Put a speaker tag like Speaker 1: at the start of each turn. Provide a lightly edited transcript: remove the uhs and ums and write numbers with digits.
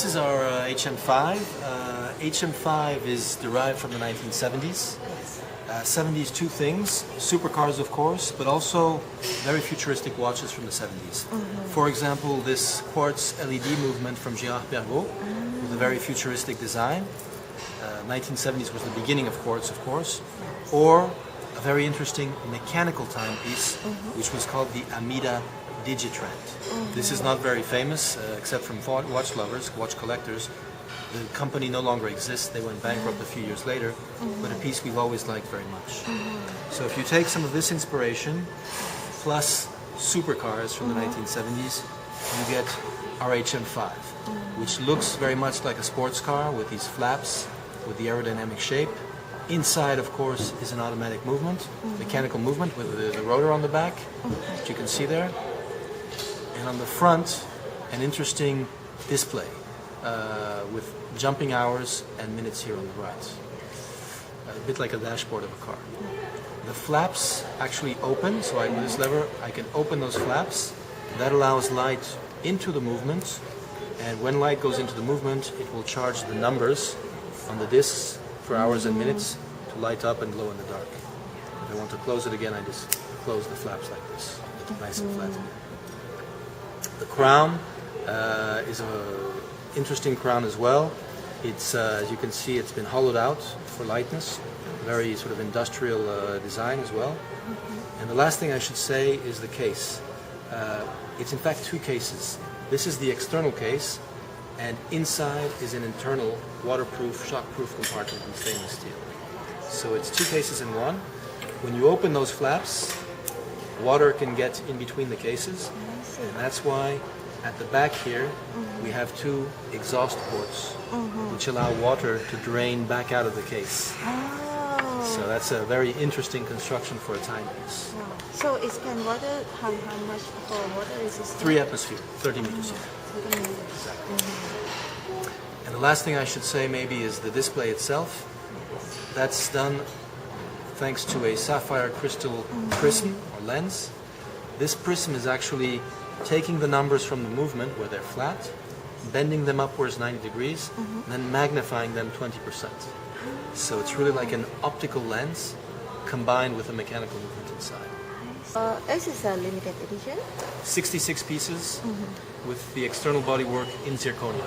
Speaker 1: This is our HM5. HM5 is derived from the 1970s. 70s, two things, supercars of course, but also very futuristic watches from the 70s. For example, this quartz LED movement from Charris with a very futuristic design. 1970s was the beginning of quartz, of course. Or a very interesting mechanical timepiece, which was called the Amida Digitrend. This is not very famous, except from watch lovers, watch collectors. The company no longer exists. They went bankrupt a few years later, but a piece we've always liked very much. So if you take some of this inspiration, plus supercars from the 1970s, you get our HM5, which looks very much like a sports car with these flaps, with the aerodynamic shape. Inside, of course, is an automatic movement, mechanical movement with the rotor on the back, which you can see there. And on the front, an interesting display with jumping hours and minutes here on the right. A bit like a dashboard of a car. The flaps actually open, so with this lever I can open those flaps. That allows light into the movement, and when light goes into the movement, it will charge the numbers on the discs for hours and minutes to light up and glow in the dark. If I want to close it again, I just close the flaps like this, nice and flat. The crown is an interesting crown as well. It's, as you can see, it's been hollowed out for lightness, very sort of industrial design as well. And the last thing I should say is the case. It's in fact two cases. This is the external case, and inside is an internal waterproof, shockproof compartment in stainless steel. So it's two cases in one. When you open those flaps, water can get in between the cases, and that's why at the back here we have two exhaust ports which allow water to drain back out of the case. So that's a very interesting construction for a timepiece.
Speaker 2: So it can water, how much for water resistance?
Speaker 1: 3 atmosphere, 30 meters here. Exactly. And the last thing I should say maybe is the display itself. That's done thanks to a sapphire crystal prism or lens. This prism is actually taking the numbers from the movement where they're flat, bending them upwards 90 degrees, and then magnifying them 20%. So it's really like an optical lens combined with a mechanical movement inside.
Speaker 2: This is a limited edition?
Speaker 1: 66 pieces with the external bodywork in zirconia.